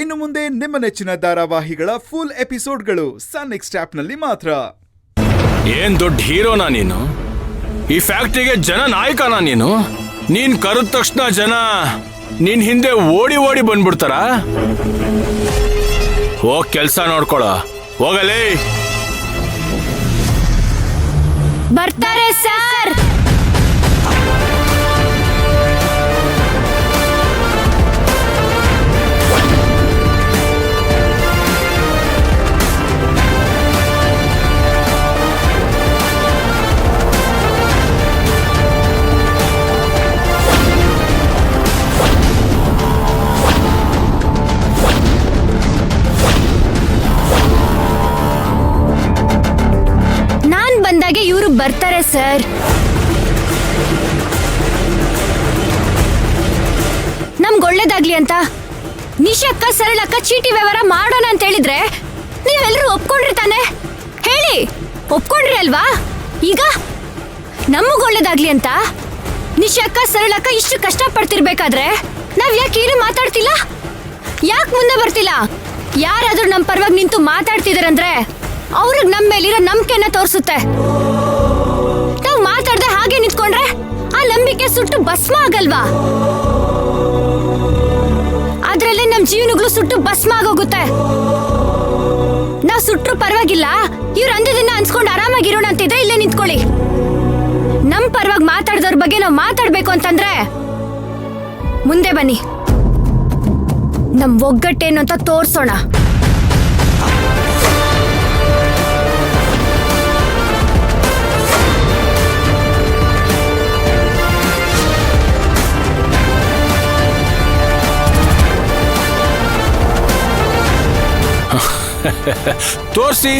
ಇನ್ನು ಮುಂದೆ ನಿಮ್ಮ ನೆಚ್ಚಿನ ಧಾರಾವಾಹಿಗಳ ಫುಲ್ ಎಪಿಸೋಡ್ಗಳು ಸನ್ ನೆಕ್ಸ್ಟ್ ಆಪ್ನಲ್ಲಿ ಮಾತ್ರ. ಏನ್ ದೊಡ್ಡ ಹೀರೋನಾ ನೀನು? ಈ ಫ್ಯಾಕ್ಟ್ರಿಗೆ ಜನ ನಾಯಕನಾ ನೀನು? ನೀನ್ ಕರೆದ ತಕ್ಷಣ ಜನ ನಿನ್ ಹಿಂದೆ ಓಡಿ ಓಡಿ ಬಂದ್ಬಿಡ್ತಾರ? ಹೋಗ್ ಕೆಲ್ಸ ನೋಡ್ಕೊಳ, ಹೋಗಲೇ. ಬರ್ತಾರೆ ಸರ್. ಬಂದಾಗೆ ಇವರು ಬರ್ತಾರೆ ಸರ್. ನಮ್ಗೆ ಒಳ್ಳೇದಾಗ್ಲಿ ಅಂತ ನಿಶಕ್ಕ ಸರಳಕ್ಕ ಚೀಟಿ ವ್ಯವಹಾರ ಮಾಡೋಣ ಅಂತ ಹೇಳಿದ್ರೆ ನೀವೆಲ್ಲರೂ ಒಪ್ಕೊಂಡ್ರಿ ತಾನೆ? ಹೇಳಿ, ಒಪ್ಕೊಂಡ್ರಿ ಅಲ್ವಾ? ಈಗ ನಮಗ್ ಒಳ್ಳೇದಾಗ್ಲಿ ಅಂತ ನಿಶಕ್ಕ ಸರಳಕ್ಕ ಇಷ್ಟು ಕಷ್ಟ ಪಡ್ತಿರ್ಬೇಕಾದ್ರೆ ನಾವ್ ಯಾಕೆ ಏನು ಮಾತಾಡ್ತಿಲ್ಲ? ಯಾಕೆ ಮುಂದೆ ಬರ್ತಿಲ್ಲ? ಯಾರಾದ್ರೂ ನಮ್ ಪರವಾಗಿ ನಿಂತು ಮಾತಾಡ್ತಿದಾರಂದ್ರೆ ಅವ್ರಿಗೆ ನಮ್ಮ ಮೇಲಿರೋ ನಂಬಿಕೆನ ತೋರಿಸುತ್ತೆ. ನಾವು ಮಾತಾಡದೆ ಹಾಗೆ ನಿಂತ್ಕೊಂಡ್ರೆ ಆ ನಂಬಿಕೆ ಸುಟ್ಟು ಭಸ್ಮ ಆಗಲ್ವಾ? ಅದ್ರಲ್ಲೇ ನಮ್ ಜೀವನಗಳು ಸುಟ್ಟು ಭಸ್ಮ ಆಗೋಗುತ್ತೆ. ನಾವ್ ಸುಟ್ರು ಪರವಾಗಿಲ್ಲ, ಇವ್ರು ಅಂದದನ್ನ ಅನ್ಸ್ಕೊಂಡು ಆರಾಮಾಗಿರೋಣ ಅಂತಿದ್ರೆ ಇಲ್ಲೇ ನಿಂತ್ಕೊಳ್ಳಿ. ನಮ್ ಪರವಾಗಿ ಮಾತಾಡ್ದವ್ರ ಬಗ್ಗೆ ನಾವು ಮಾತಾಡ್ಬೇಕು ಅಂತಂದ್ರೆ ಮುಂದೆ ಬನ್ನಿ, ನಮ್ ಒಗ್ಗಟ್ಟೇನು ಅಂತ ತೋರ್ಸೋಣ. ತೋರ್ಸಿ.